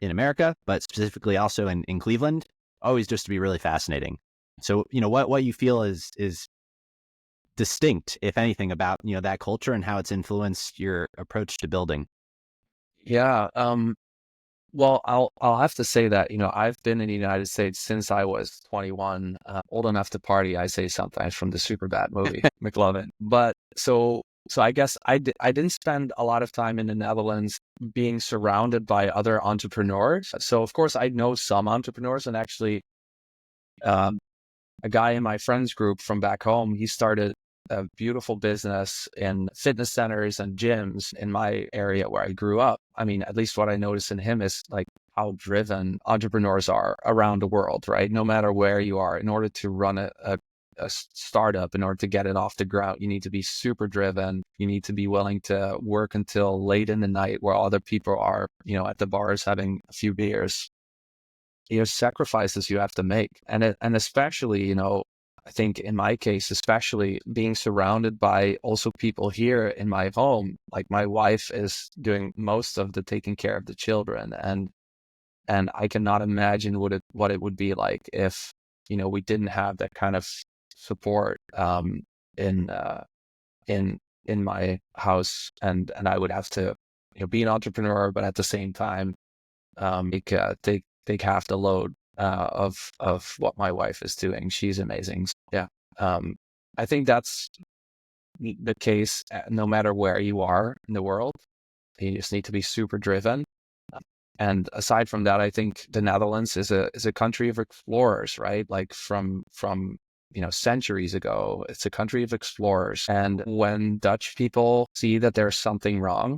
in America, but specifically also in Cleveland, always just to be really fascinating. So, what you feel is distinct, if anything, about, that culture and how it's influenced your approach to building. Yeah. Well, I'll have to say that, I've been in the United States since I was 21, old enough to party, I say sometimes, from the Superbad movie, McLovin. But so I guess I didn't spend a lot of time in the Netherlands being surrounded by other entrepreneurs. So of course I know some entrepreneurs, and actually a guy in my friends group from back home, he started a beautiful business in fitness centers and gyms in my area where I grew up. I mean, at least what I noticed in him is like how driven entrepreneurs are around the world, right? No matter where you are, in order to run a startup, in order to get it off the ground, you need to be super driven. You need to be willing to work until late in the night while other people are, at the bars having a few beers. Sacrifices you have to make. And especially, I think in my case, especially being surrounded by also people here in my home, like my wife is doing most of the taking care of the children. And I cannot imagine what it would be like if, we didn't have that kind of support in my house, and I would have to, be an entrepreneur, but at the same time, take half the load of what my wife is doing. She's amazing. Yeah. I think that's the case no matter where you are in the world. You just need to be super driven. And aside from that, I think the Netherlands is a country of explorers, right? Like from centuries ago, it's a country of explorers. And when Dutch people see that there's something wrong,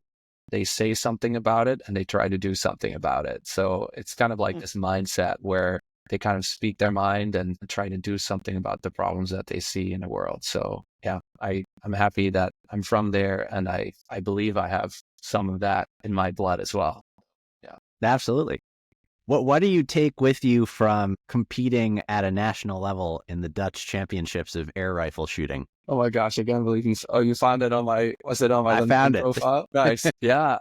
they say something about it and they try to do something about it. So it's kind of like this mindset where they kind of speak their mind and try to do something about the problems that they see in the world. So yeah, I'm happy that I'm from there, and I believe I have some of that in my blood as well. Yeah. Absolutely. What do you take with you from competing at a national level in the Dutch championships of air rifle shooting? Oh my gosh, I can't believe you found it was it on my I found it. profile? Nice. Yeah.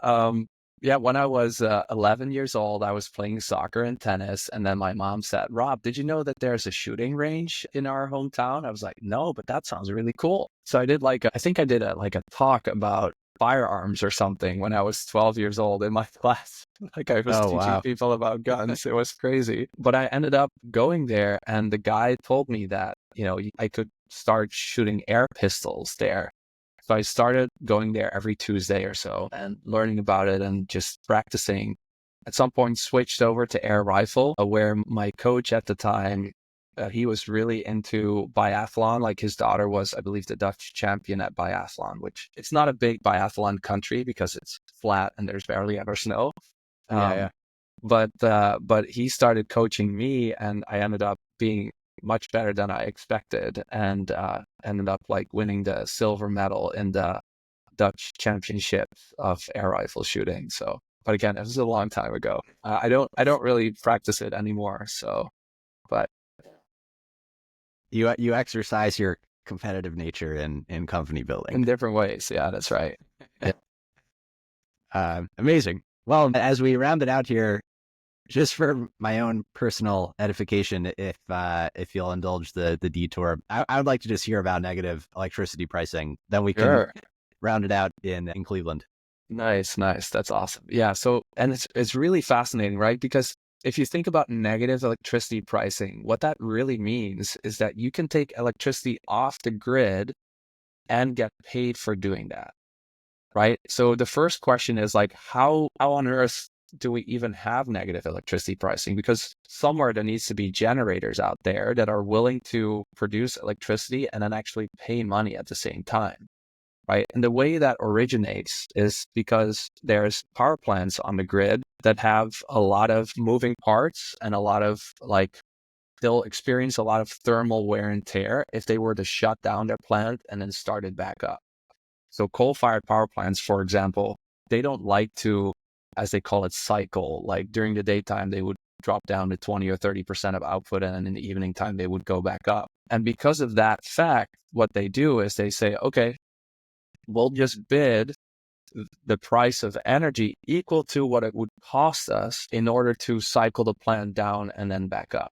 Yeah, when I was 11 years old, I was playing soccer and tennis. And then my mom said, "Rob, did you know that there's a shooting range in our hometown?" I was like, "No, but that sounds really cool." So I did I think I did a talk about firearms or something when I was 12 years old in my class. Like I was teaching people about guns. It was crazy. But I ended up going there, and the guy told me that, I could start shooting air pistols there. So I started going there every Tuesday or so and learning about it and just practicing. At some point, switched over to air rifle, where my coach at the time, he was really into biathlon. Like his daughter was, I believe, the Dutch champion at biathlon, which it's not a big biathlon country because it's flat and there's barely ever snow. Yeah. But he started coaching me, and I ended up being much better than I expected, and ended up winning the silver medal in the Dutch championships of air rifle shooting. So, but again, it was a long time ago. I don't really practice it anymore. So, but you exercise your competitive nature in company building in different ways. Yeah, that's right. Yeah. Amazing. Well, as we round it out here, just for my own personal edification, if you'll indulge the detour, I would like to just hear about negative electricity pricing. Then we can round it out in Cleveland. Nice. That's awesome. Yeah. So, and it's really fascinating, right? Because if you think about negative electricity pricing, what that really means is that you can take electricity off the grid and get paid for doing that, right? So the first question is like, how on earth do we even have negative electricity pricing? Because somewhere there needs to be generators out there that are willing to produce electricity and then actually pay money at the same time, right? And the way that originates is because there's power plants on the grid that have a lot of moving parts and a lot of they'll experience a lot of thermal wear and tear if they were to shut down their plant and then start it back up. So coal-fired power plants, for example, they don't like to, as they call it, cycle. Like during the daytime, they would drop down to 20 or 30% of output, and in the evening time, they would go back up. And because of that fact, what they do is they say, okay, we'll just bid the price of energy equal to what it would cost us in order to cycle the plant down and then back up.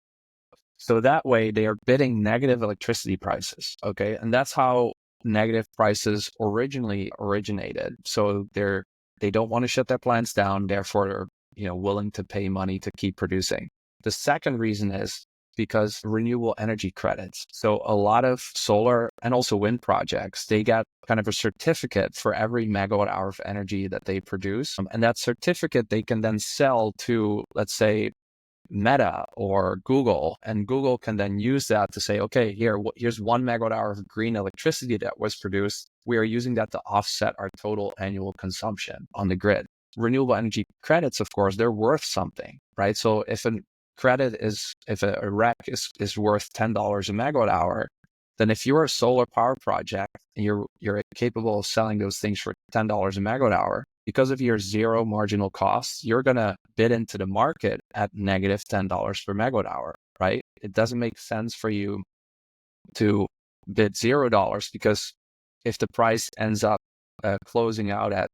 So that way they are bidding negative electricity prices. Okay. And that's how negative prices originally originated. So they don't want to shut their plants down. Therefore, they're, willing to pay money to keep producing. The second reason is because renewable energy credits. So a lot of solar and also wind projects, they get kind of a certificate for every megawatt hour of energy that they produce. And that certificate they can then sell to, let's say, Meta or Google, and Google can then use that to say, okay, here's 1 megawatt hour of green electricity that was produced. We are using that to offset our total annual consumption on the grid. Renewable energy credits, of course, they're worth something, right? So if a REC is worth $10 a megawatt hour, then if you're a solar power project and you're capable of selling those things for $10 a megawatt hour, because of your zero marginal costs, you're going to bid into the market at negative $10 per megawatt hour, right? It doesn't make sense for you to bid $0 because if the price ends up closing out at,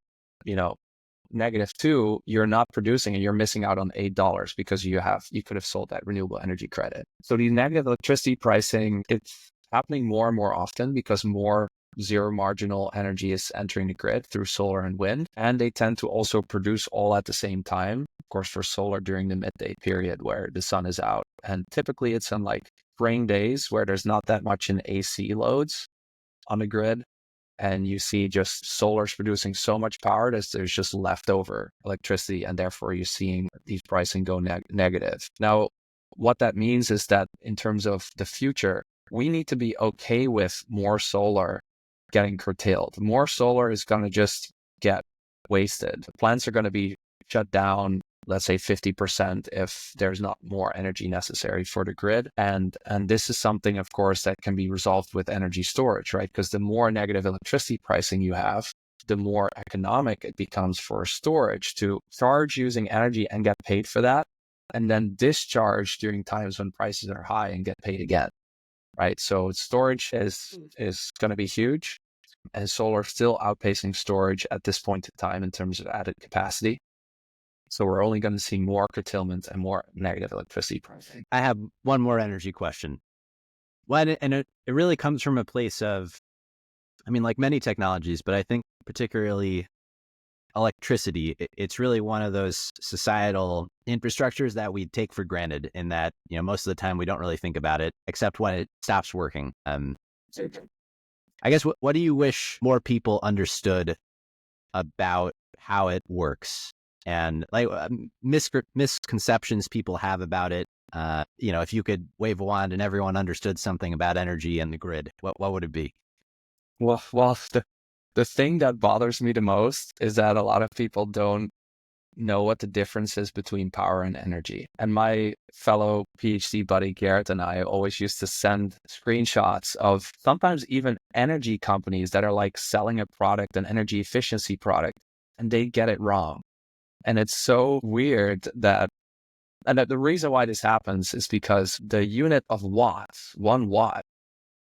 -2, you're not producing and you're missing out on $8 because you could have sold that renewable energy credit. So the negative electricity pricing, it's happening more and more often because more zero marginal energy is entering the grid through solar and wind. And they tend to also produce all at the same time. Of course, for solar during the midday period where the sun is out. And typically it's on spring days where there's not that much in AC loads on the grid. And you see just solar's producing so much power that there's just leftover electricity. And therefore you're seeing these pricing go negative. Now, what that means is that in terms of the future, we need to be okay with more solar getting curtailed. More solar is going to just get wasted. Plants are going to be shut down, let's say 50% if there's not more energy necessary for the grid. And this is something, of course, that can be resolved with energy storage, right? Because the more negative electricity pricing you have, the more economic it becomes for storage to charge using energy and get paid for that, and then discharge during times when prices are high and get paid again. Right. So storage is going to be huge, and solar still outpacing storage at this point in time in terms of added capacity. So we're only going to see more curtailment and more negative electricity pricing. I have one more energy question. And it really comes from a place of, like many technologies, but I think particularly electricity, it's really one of those societal infrastructures that we take for granted in that, most of the time we don't really think about it except when it stops working. I guess, what do you wish more people understood about how it works and misconceptions people have about it? If you could wave a wand and everyone understood something about energy and the grid, what would it be? Well, the thing that bothers me the most is that a lot of people don't know what the difference is between power and energy. And my fellow PhD buddy Garrett and I always used to send screenshots of sometimes even energy companies that are selling a product, an energy efficiency product, and they get it wrong. And it's so weird that the reason why this happens is because the unit of watts, 1 watt,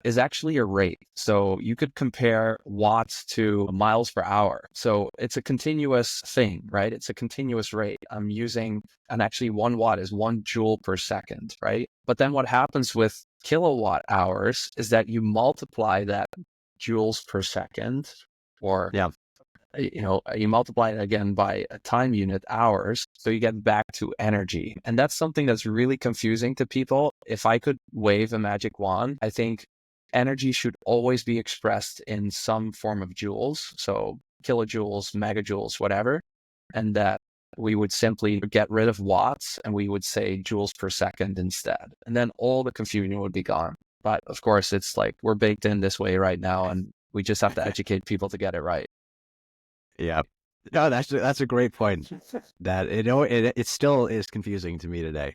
is actually a rate. So you could compare watts to miles per hour. So it's a continuous thing, right? It's a continuous rate. And actually 1 watt is 1 joule per second, right? But then what happens with kilowatt hours is that you multiply that joules per second, or you multiply it again by a time unit, hours, so you get back to energy. And that's something that's really confusing to people. If I could wave a magic wand, I think energy should always be expressed in some form of joules. So kilojoules, megajoules, whatever, and that we would simply get rid of watts and we would say joules per second instead. And then all the confusion would be gone. But of course, it's like we're baked in this way right now, and we just have to educate people to get it right. Yeah. No, that's a great point. That it still is confusing to me today.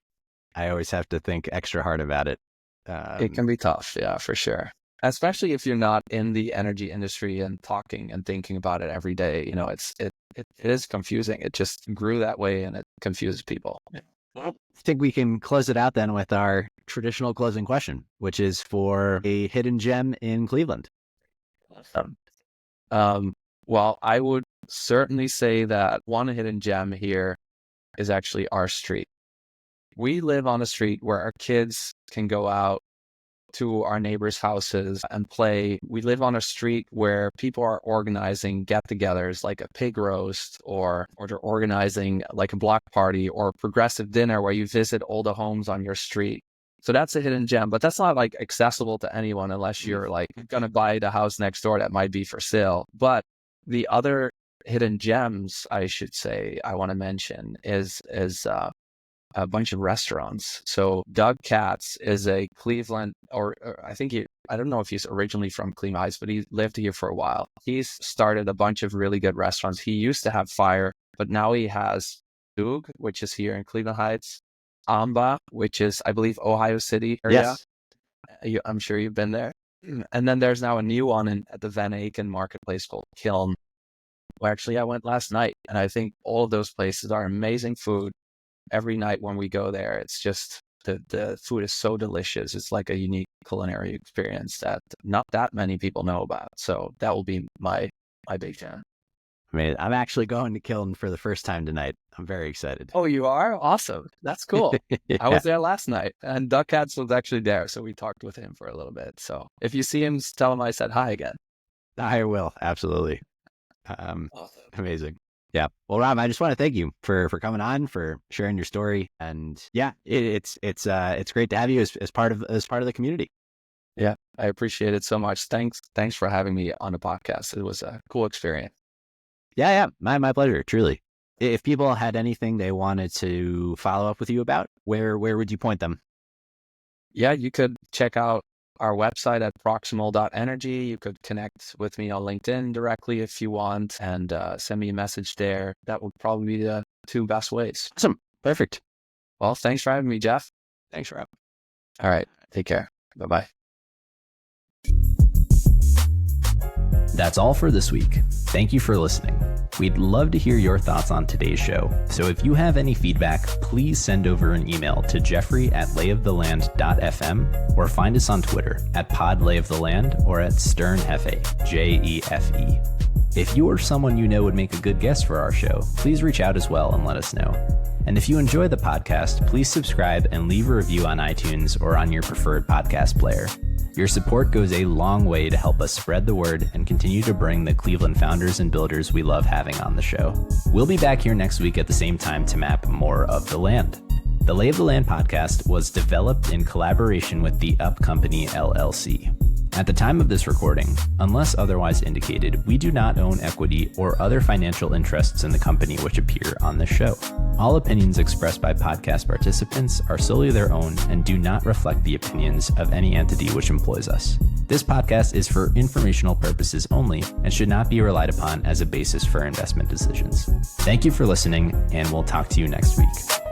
I always have to think extra hard about it. It can be tough, yeah, for sure. Especially if you're not in the energy industry and talking and thinking about it every day. It is confusing. It just grew that way, and it confuses people. I think we can close it out then with our traditional closing question, which is for a hidden gem in Cleveland. Well, I would certainly say that one hidden gem here is actually our street. We live on a street where our kids can go out to our neighbors' houses and play. We live on a street where people are organizing get-togethers like a pig roast, or they're organizing like a block party or progressive dinner where you visit all the homes on your street. So that's a hidden gem, but that's not like accessible to anyone unless you're like going to buy the house next door that might be for sale. But the other hidden gems, I should say, I want to mention is a bunch of restaurants. So Doug Katz is a Cleveland, or I don't know if he's originally from Cleveland Heights, but he lived here for a while. He's started a bunch of really good restaurants. He used to have Fire, but now he has Doug, which is here in Cleveland Heights, Amba, which is, I believe, Ohio City area. Yes. I'm sure you've been there. And then there's now a new one at the Van Aken marketplace called Kiln. Well, actually, I went last night, and I think all of those places are amazing food. Every night when we go there, it's just the food is so delicious. It's like a unique culinary experience that not that many people know about. So that will be my big jam. I mean, I'm actually going to Kiln for the first time tonight. I'm very excited. Oh, you are? Awesome. That's cool. Yeah. I was there last night, and Doug Katz was actually there. So we talked with him for a little bit. So if you see him, tell him I said hi again. I will. Absolutely. Awesome. Amazing. Yeah. Well, Rob, I just want to thank you for coming on, for sharing your story. And yeah, it's great to have you as part of the community. Yeah, I appreciate it so much. Thanks for having me on the podcast. It was a cool experience. Yeah. My pleasure, truly. If people had anything they wanted to follow up with you about, where would you point them? Yeah, you could check out our website at proximal.energy. You could connect with me on LinkedIn directly if you want, and send me a message there. That would probably be the two best ways. Awesome. Perfect. Well, thanks for having me, Jeff. Thanks, Rob. All right. Take care. Bye-bye. That's all for this week. Thank you for listening. We'd love to hear your thoughts on today's show. So if you have any feedback, please send over an email to jeffrey@layoftheland.fm, or find us on Twitter @podlayoftheland or @sternhefe, JEFE. If you or someone you know would make a good guest for our show, please reach out as well and let us know. And if you enjoy the podcast, please subscribe and leave a review on iTunes or on your preferred podcast player. Your support goes a long way to help us spread the word and continue to bring the Cleveland founders and builders we love having on the show. We'll be back here next week at the same time to map more of the land. The Lay of the Land podcast was developed in collaboration with the Up Company, LLC. At the time of this recording, unless otherwise indicated, we do not own equity or other financial interests in the company which appear on this show. All opinions expressed by podcast participants are solely their own and do not reflect the opinions of any entity which employs us. This podcast is for informational purposes only and should not be relied upon as a basis for investment decisions. Thank you for listening, and we'll talk to you next week.